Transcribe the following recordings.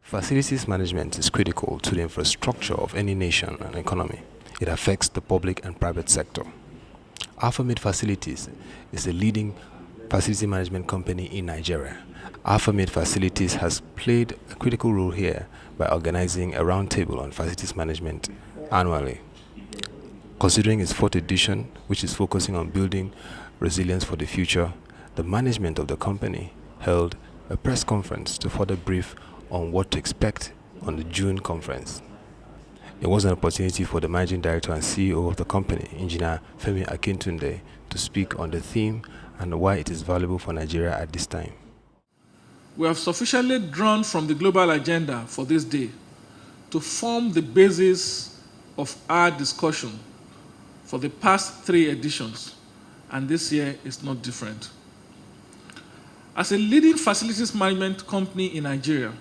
Facilities management is critical to the infrastructure of any nation and economy. It affects the public and private sector. Alphamead Facilities is the leading facility management company in Nigeria. Alphamead Facilities has played a critical role here by organizing a roundtable on facilities management annually. Considering its fourth edition, which is focusing on building resilience for the future, the management of the company held a press conference to further brief on what to expect on the June conference. It was an opportunity for the Managing Director and CEO of the company, Engr Femi Akintunde, to speak on the theme and why it is valuable for Nigeria at this time. We have sufficiently drawn from the global agenda for this day to form the basis of our discussion for the past 3 editions, and this year is no different. As a leading facilities management company in Nigeria,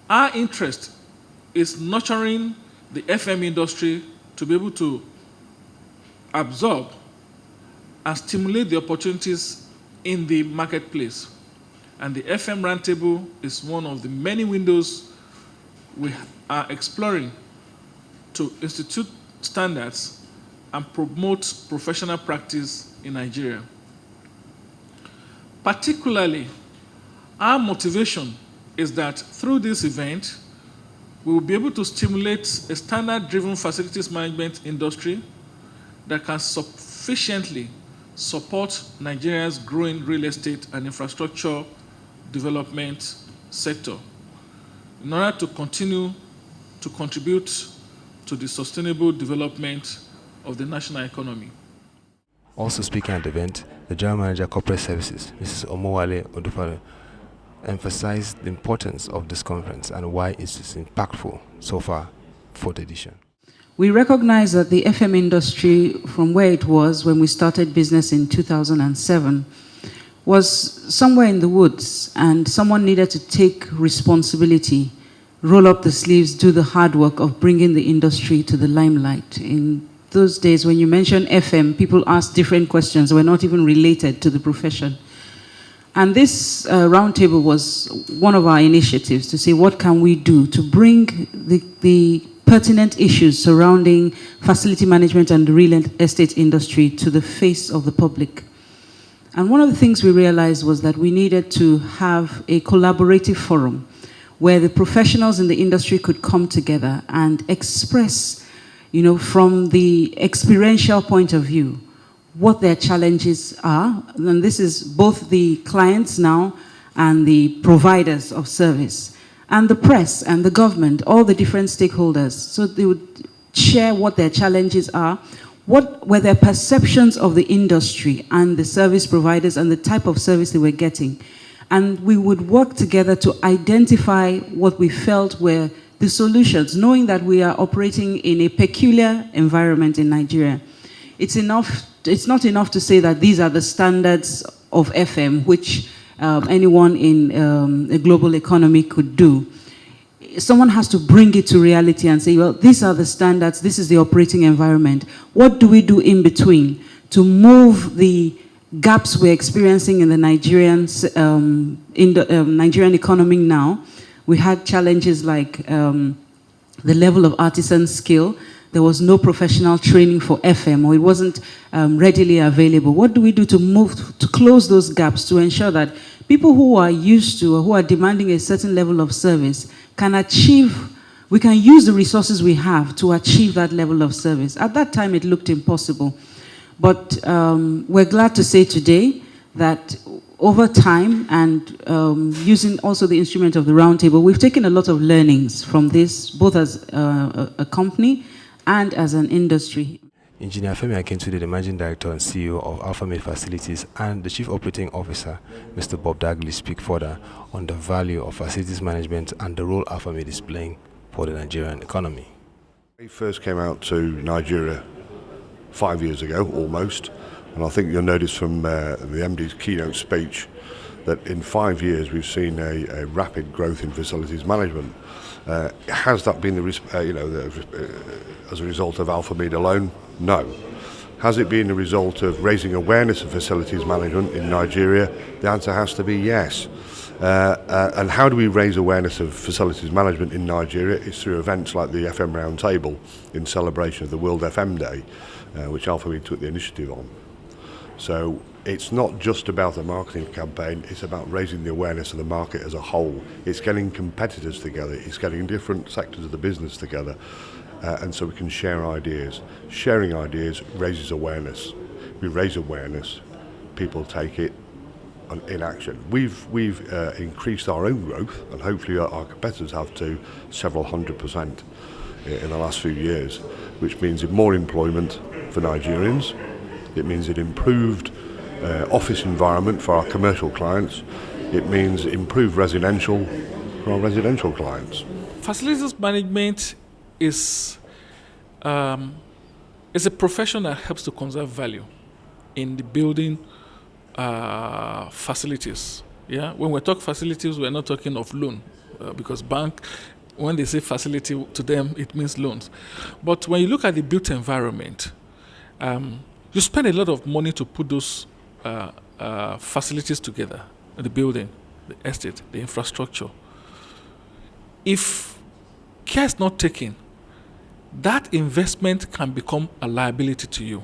our interest is nurturing the FM industry to be able to absorb and stimulate the opportunities in the marketplace. And the FM Roundtable is one of the many windows we are exploring to institute standards and promote professional practice in Nigeria. Particularly, our motivation is that through this event, we will be able to stimulate a standard-driven facilities management industry that can sufficiently support Nigeria's growing real estate and infrastructure development sector in order to continue to contribute to the sustainable development of the national economy. Also speaking at the event, the General Manager Corporate Services, Mrs. Omowale Odufale, emphasized the importance of this conference and why it is impactful so far, 4th edition. We recognize that the FM industry, from where it was when we started business in 2007, was somewhere in the woods, and someone needed to take responsibility, roll up the sleeves, do the hard work of bringing the industry to the limelight. In those days, when you mention FM, people asked different questions, were not even related to the profession. And this roundtable was one of our initiatives to say, what can we do to bring the pertinent issues surrounding facility management and the real estate industry to the face of the public. And one of the things we realized was that we needed to have a collaborative forum where the professionals in the industry could come together and express, from the experiential point of view, what their challenges are. And this is both the clients now and the providers of service, and the press and the government, all the different stakeholders. So they would share what their challenges are, what were their perceptions of the industry and the service providers and the type of service they were getting. And we would work together to identify what we felt were the solutions, knowing that we are operating in a peculiar environment in Nigeria. It's not enough to say that these are the standards of FM, which anyone in a global economy could do. Someone has to bring it to reality and say, well, these are the standards, this is the operating environment. What do we do in between to move the gaps we're experiencing in the Nigerian economy now? We had challenges like the level of artisan skill. There was no professional training for FM, or it wasn't readily available. What do we do to close those gaps to ensure that people who are used to or who are demanding a certain level of service we can use the resources we have to achieve that level of service? At that time, it looked impossible. But we're glad to say today that over time and using also the instrument of the roundtable, we've taken a lot of learnings from this, both as a company and as an industry. Engr Femi Akintunde, the Managing Director and CEO of Alphamead Facilities, and the Chief Operating Officer, Mr. Bob Daglish, speak further on the value of facilities management and the role Alphamead is playing for the Nigerian economy. We first came out to Nigeria 5 years ago, almost, and I think you'll notice from the MD's keynote speech that in 5 years we've seen a rapid growth in facilities management. Has that been as a result of Alphamead alone? No. Has it been a result of raising awareness of facilities management in Nigeria? The answer has to be yes. And how do we raise awareness of facilities management in Nigeria? It's through events like the FM roundtable in celebration of the World FM Day, which Alphamead took the initiative on. So it's not just about a marketing campaign, it's about raising the awareness of the market as a whole. It's getting competitors together, it's getting different sectors of the business together, and so we can share ideas. Sharing ideas raises awareness. We raise awareness, people take it in action. We've increased our own growth, and hopefully our competitors have too, several 100% in the last few years, which means more employment for Nigerians. It means an improved office environment for our commercial clients. It means improved residential for our residential clients. Facilities management is a profession that helps to conserve value in the building facilities. Yeah, when we talk facilities, we're not talking of loan, because bank, when they say facility to them, it means loans. But when you look at the built environment, you spend a lot of money to put those facilities together, the building, the estate, the infrastructure. If care is not taken, that investment can become a liability to you.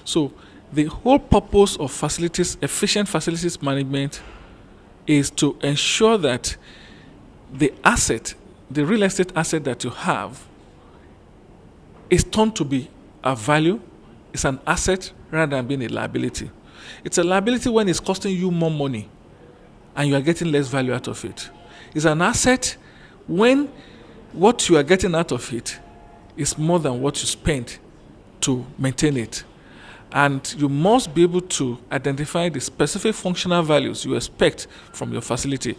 So the whole purpose of facilities, efficient facilities management, is to ensure that the asset, the real estate asset that you have, is turned to be a value. It's an asset rather than being a liability. It's a liability when it's costing you more money and you are getting less value out of it. It's an asset when what you are getting out of it is more than what you spent to maintain it. And you must be able to identify the specific functional values you expect from your facility.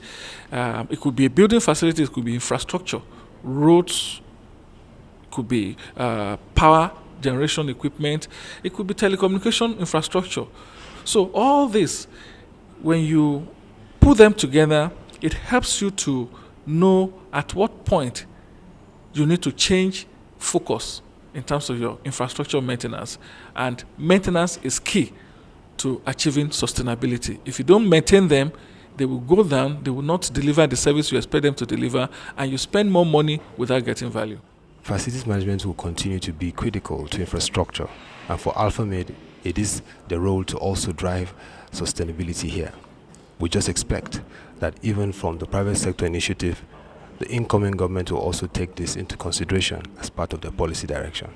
It could be a building facility, it could be infrastructure, roads, it could be power generation equipment, it could be telecommunication infrastructure. So all this, when you put them together, it helps you to know at what point you need to change focus in terms of your infrastructure maintenance. And maintenance is key to achieving sustainability. If you don't maintain them, they will go down, they will not deliver the service you expect them to deliver, and you spend more money without getting value. Facilities management will continue to be critical to infrastructure, and for Alphamead, it is the role to also drive sustainability here. We just expect that even from the private sector initiative, the incoming government will also take this into consideration as part of their policy direction.